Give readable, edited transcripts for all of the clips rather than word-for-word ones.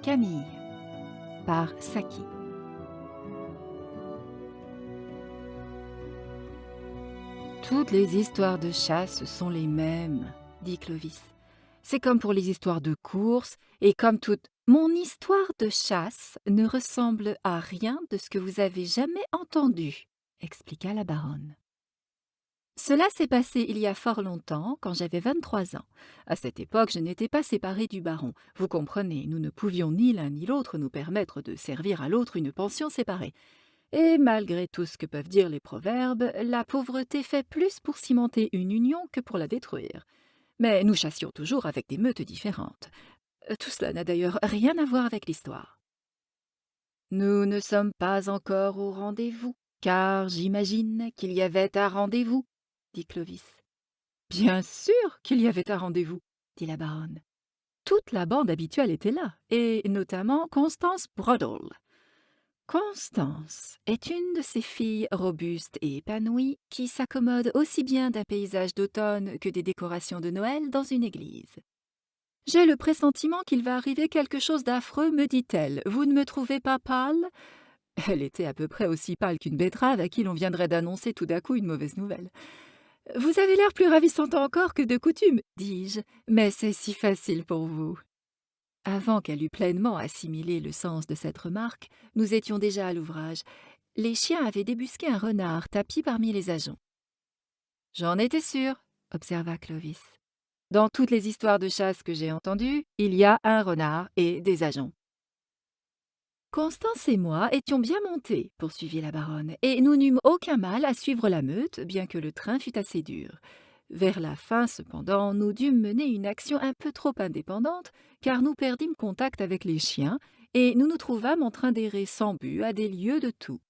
Camille par Saki. Toutes les histoires de chasse sont les mêmes, dit Clovis. C'est comme pour les histoires de course, et comme toute mon histoire de chasse ne ressemble à rien de ce que vous avez jamais entendu, expliqua la baronne. Cela s'est passé il y a fort longtemps, quand j'avais 23 ans. À cette époque, je n'étais pas séparée du baron. Vous comprenez, nous ne pouvions ni l'un ni l'autre nous permettre de servir à l'autre une pension séparée. Et malgré tout ce que peuvent dire les proverbes, la pauvreté fait plus pour cimenter une union que pour la détruire. Mais nous chassions toujours avec des meutes différentes. Tout cela n'a d'ailleurs rien à voir avec l'histoire. Nous ne sommes pas encore au rendez-vous, car j'imagine qu'il y avait un rendez-vous, dit Clovis. Bien sûr qu'il y avait un rendez-vous, dit la baronne. Toute la bande habituelle était là, et notamment Constance Broddle. Constance est une de ces filles robustes et épanouies qui s'accommodent aussi bien d'un paysage d'automne que des décorations de Noël dans une église. J'ai le pressentiment qu'il va arriver quelque chose d'affreux, me dit-elle. Vous ne me trouvez pas pâle ? Elle était à peu près aussi pâle qu'une betterave à qui l'on viendrait d'annoncer tout d'un coup une mauvaise nouvelle. Vous avez l'air plus ravissante encore que de coutume, dis-je, mais c'est si facile pour vous. Avant qu'elle eût pleinement assimilé le sens de cette remarque, nous étions déjà à l'ouvrage. Les chiens avaient débusqué un renard tapi parmi les ajoncs. J'en étais sûre, observa Clovis. Dans toutes les histoires de chasse que j'ai entendues, il y a un renard et des ajoncs. Constance et moi étions bien montés, poursuivit la baronne, et nous n'eûmes aucun mal à suivre la meute, bien que le train fût assez dur. Vers la fin, cependant, nous dûmes mener une action un peu trop indépendante, car nous perdîmes contact avec les chiens, et nous nous trouvâmes en train d'errer sans but à des lieues de tout.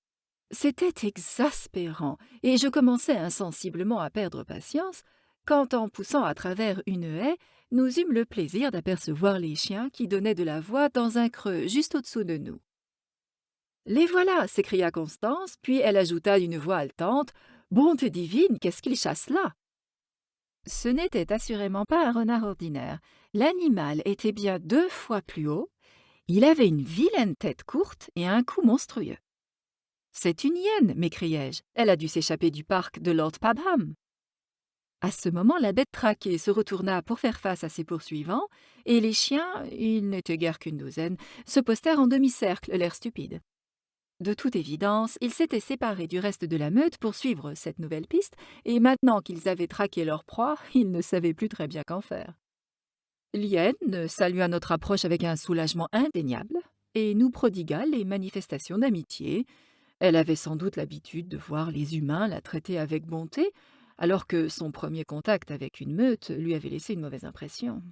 C'était exaspérant, et je commençais insensiblement à perdre patience, quand, en poussant à travers une haie, nous eûmes le plaisir d'apercevoir les chiens qui donnaient de la voix dans un creux juste au-dessous de nous. Les voilà, s'écria Constance, puis elle ajouta d'une voix haletante. Bonté divine, qu'est-ce qu'ils chassent là? Ce n'était assurément pas un renard ordinaire. L'animal était bien 2 fois plus haut, il avait une vilaine tête courte et un cou monstrueux. C'est une hyène, m'écriai-je. Elle a dû s'échapper du parc de Lord Pabham. À ce moment, la bête traquée se retourna pour faire face à ses poursuivants, et les chiens, ils n'étaient guère qu'une douzaine, se postèrent en demi-cercle, l'air stupide. De toute évidence, ils s'étaient séparés du reste de la meute pour suivre cette nouvelle piste, et maintenant qu'ils avaient traqué leur proie, ils ne savaient plus très bien qu'en faire. L'hyène salua notre approche avec un soulagement indéniable, et nous prodigua les manifestations d'amitié. Elle avait sans doute l'habitude de voir les humains la traiter avec bonté, alors que son premier contact avec une meute lui avait laissé une mauvaise impression.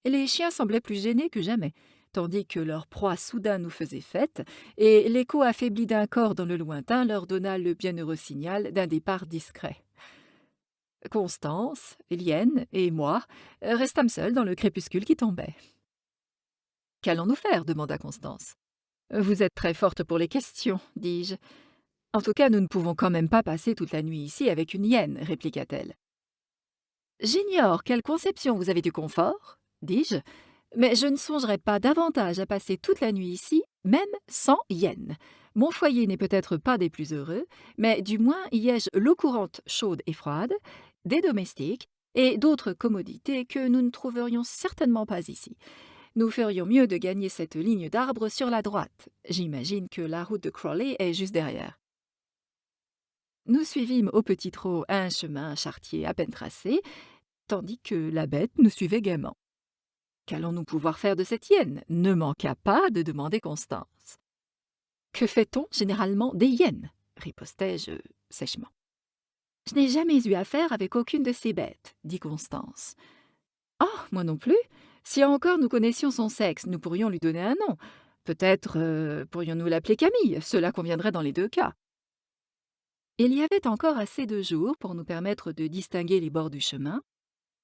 Les chiens semblaient plus gênés que jamais, tandis que leur proie soudain nous faisait fête, et l'écho affaibli d'un corps dans le lointain leur donna le bienheureux signal d'un départ discret. Constance, Lienne et moi restâmes seuls dans le crépuscule qui tombait. « Qu'allons-nous faire » demanda Constance. « Vous êtes très forte pour les questions, dis-je. En tout cas, nous ne pouvons quand même pas passer toute la nuit ici avec une hyène, répliqua-t-elle. J'ignore quelle conception vous avez du confort, dis-je, mais je ne songerais pas davantage à passer toute la nuit ici, même sans hyène. Mon foyer n'est peut-être pas des plus heureux, mais du moins y ai-je l'eau courante chaude et froide, des domestiques et d'autres commodités que nous ne trouverions certainement pas ici. Nous ferions mieux de gagner cette ligne d'arbres sur la droite. J'imagine que la route de Crawley est juste derrière. Nous suivîmes au petit trot un chemin charretier à peine tracé, tandis que la bête nous suivait gaiement. « Qu'allons-nous pouvoir faire de cette hyène » ne manqua pas de demander Constance. « Que fait-on généralement des hyènes » ripostai-je sèchement. « Je n'ai jamais eu affaire avec aucune de ces bêtes, » dit Constance. « Oh, moi non plus. Si encore nous connaissions son sexe, nous pourrions lui donner un nom. Peut-être pourrions-nous l'appeler Camille, cela conviendrait dans les 2 cas. » Il y avait encore assez de jour pour nous permettre de distinguer les bords du chemin,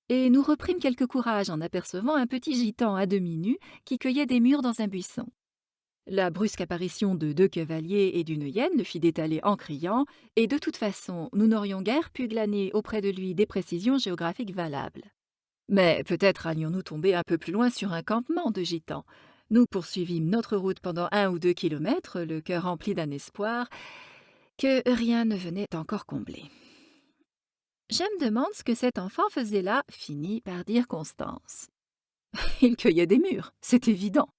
et nous reprîmes quelque courage en apercevant un petit gitan à demi nu qui cueillait des mûres dans un buisson. La brusque apparition de 2 cavaliers et d'une hyène le fit détaler en criant, et de toute façon, nous n'aurions guère pu glaner auprès de lui des précisions géographiques valables. Mais peut-être allions-nous tomber un peu plus loin sur un campement de gitans. Nous poursuivîmes notre route pendant 1 ou 2 kilomètres, le cœur rempli d'un espoir que rien ne venait encore combler. Je me demande ce que cet enfant faisait là, finit par dire Constance. Il cueillait des mûres, c'est évident.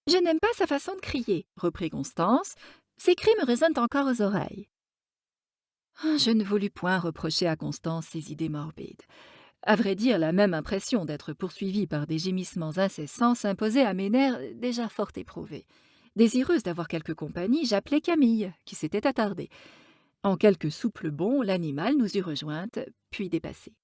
Je n'aime pas sa façon de crier, reprit Constance. Ses cris me résonnent encore aux oreilles. Je ne voulus point reprocher à Constance ses idées morbides. À vrai dire, la même impression d'être poursuivie par des gémissements incessants s'imposait à mes nerfs déjà fort éprouvés. Désireuse d'avoir quelque compagnie, j'appelai Camille, qui s'était attardée. En quelques souples bonds, l'animal nous eut rejointes, puis dépassées.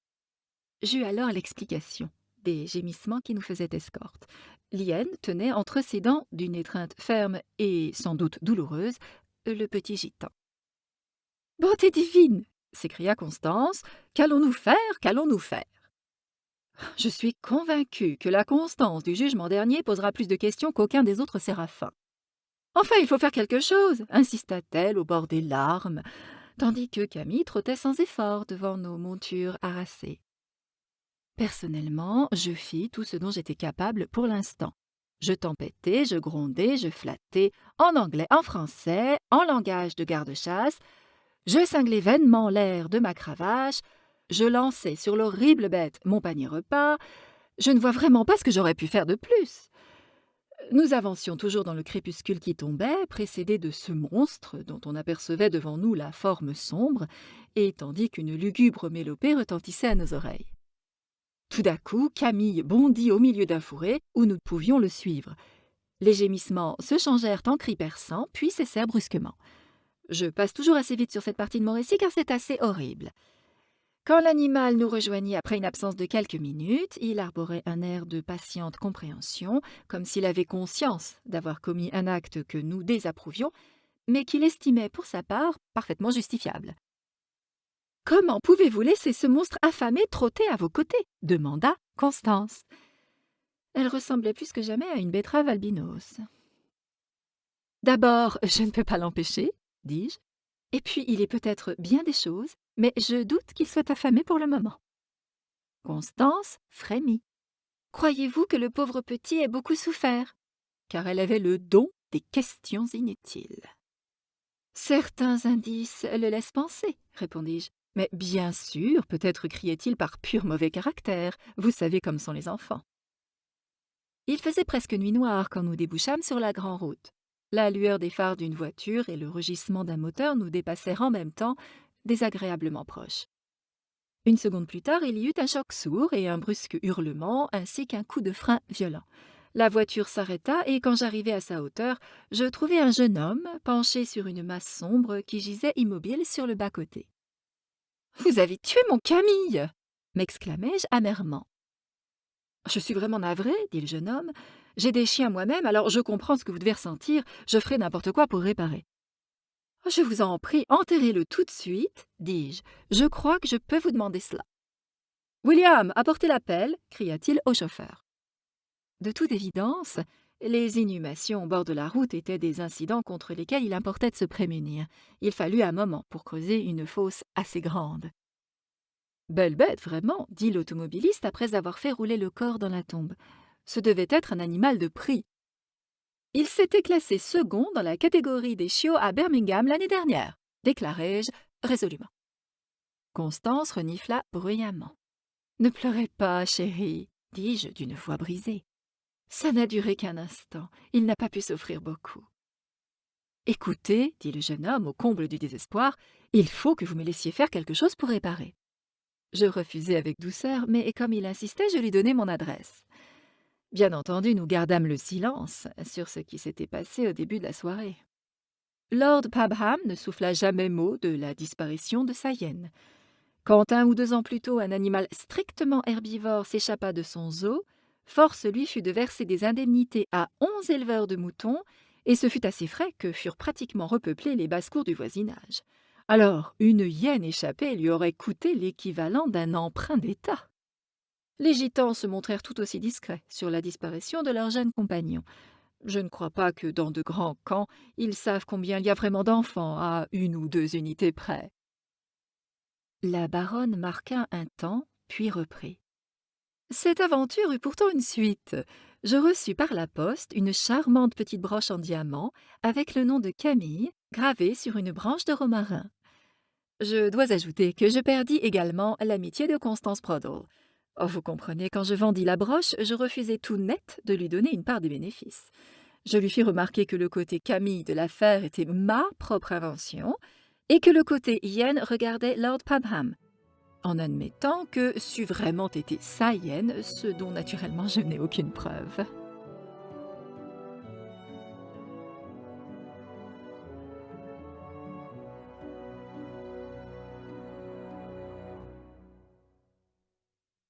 J'eus alors l'explication des gémissements qui nous faisaient escorte. Liane tenait entre ses dents, d'une étreinte ferme et sans doute douloureuse, le petit gitan. « Bonté divine !» s'écria Constance. « Qu'allons-nous faire? Qu'allons-nous faire ?» Je suis convaincue que la Constance du jugement dernier posera plus de questions qu'aucun des autres séraphins. « Enfin, il faut faire quelque chose !» insista-t-elle au bord des larmes, tandis que Camille trottait sans effort devant nos montures harassées. Personnellement, je fis tout ce dont j'étais capable pour l'instant. Je tempêtais, je grondais, je flattais, en anglais, en français, en langage de garde-chasse. Je cinglais vainement l'air de ma cravache. Je lançais sur l'horrible bête mon panier repas. Je ne vois vraiment pas ce que j'aurais pu faire de plus. Nous avancions toujours dans le crépuscule qui tombait, précédé de ce monstre dont on apercevait devant nous la forme sombre, et tandis qu'une lugubre mélopée retentissait à nos oreilles. Tout d'un coup, Camille bondit au milieu d'un fourré où nous pouvions le suivre. Les gémissements se changèrent en cris perçants, puis cessèrent brusquement. Je passe toujours assez vite sur cette partie de mon récit car c'est assez horrible. Quand l'animal nous rejoignit après une absence de quelques minutes, il arborait un air de patiente compréhension, comme s'il avait conscience d'avoir commis un acte que nous désapprouvions, mais qu'il estimait pour sa part parfaitement justifiable. « Comment pouvez-vous laisser ce monstre affamé trotter à vos côtés ?» demanda Constance. Elle ressemblait plus que jamais à une betterave albinos. « D'abord, je ne peux pas l'empêcher, dis-je, et puis il est peut-être bien des choses, mais je doute qu'il soit affamé pour le moment. » Constance frémit. « Croyez-vous que le pauvre petit ait beaucoup souffert ?» Car elle avait le don des questions inutiles. « Certains indices le laissent penser, » répondis-je. « Mais bien sûr, peut-être criait-il par pur mauvais caractère. Vous savez comme sont les enfants. » Il faisait presque nuit noire quand nous débouchâmes sur la grande route. La lueur des phares d'une voiture et le rugissement d'un moteur nous dépassèrent en même temps, désagréablement proches. Une seconde plus tard, il y eut un choc sourd et un brusque hurlement, ainsi qu'un coup de frein violent. La voiture s'arrêta et quand j'arrivai à sa hauteur, je trouvai un jeune homme penché sur une masse sombre qui gisait immobile sur le bas-côté. « Vous avez tué mon Camille !» m'exclamai-je amèrement. « Je suis vraiment navré, dit le jeune homme. J'ai des chiens moi-même, alors je comprends ce que vous devez ressentir. Je ferai n'importe quoi pour réparer. »« Je vous en prie, enterrez-le tout de suite, dis-je. Je crois que je peux vous demander cela. »« William, apportez la pelle !» cria-t-il au chauffeur. De toute évidence, les inhumations au bord de la route étaient des incidents contre lesquels il importait de se prémunir. Il fallut un moment pour creuser une fosse assez grande. « Belle bête, vraiment, » dit l'automobiliste après avoir fait rouler le corps dans la tombe. « Ce devait être un animal de prix. Il s'était classé second dans la catégorie des chiots à Birmingham l'année dernière, déclarai-je résolument. Constance renifla bruyamment. « Ne pleurez pas, chérie, dis-je d'une voix brisée. Ça n'a duré qu'un instant, il n'a pas pu souffrir beaucoup. »« Écoutez, dit le jeune homme au comble du désespoir, il faut que vous me laissiez faire quelque chose pour réparer. » Je refusai avec douceur, mais comme il insistait, je lui donnai mon adresse. Bien entendu, nous gardâmes le silence sur ce qui s'était passé au début de la soirée. Lord Pabham ne souffla jamais mot de la disparition de sa hyène. Quand 1 ou 2 ans plus tôt un animal strictement herbivore s'échappa de son zoo, force lui fut de verser des indemnités à 11 éleveurs de moutons, et ce fut assez frais que furent pratiquement repeuplées les basses-cours du voisinage. Alors, une hyène échappée lui aurait coûté l'équivalent d'un emprunt d'État. Les gitans se montrèrent tout aussi discrets sur la disparition de leur jeune compagnon. Je ne crois pas que dans de grands camps, ils savent combien il y a vraiment d'enfants à 1 ou 2 unités près. La baronne marqua un temps, puis reprit. « Cette aventure eut pourtant une suite. Je reçus par la poste une charmante petite broche en diamant avec le nom de Camille gravé sur une branche de romarin. Je dois ajouter que je perdis également l'amitié de Constance Prodle. Oh, vous comprenez, quand je vendis la broche, je refusai tout net de lui donner une part des bénéfices. Je lui fis remarquer que le côté Camille de l'affaire était ma propre invention et que le côté hyène regardait Lord Pabham, en admettant que c'eût vraiment été sa hyène, ce dont naturellement je n'ai aucune preuve.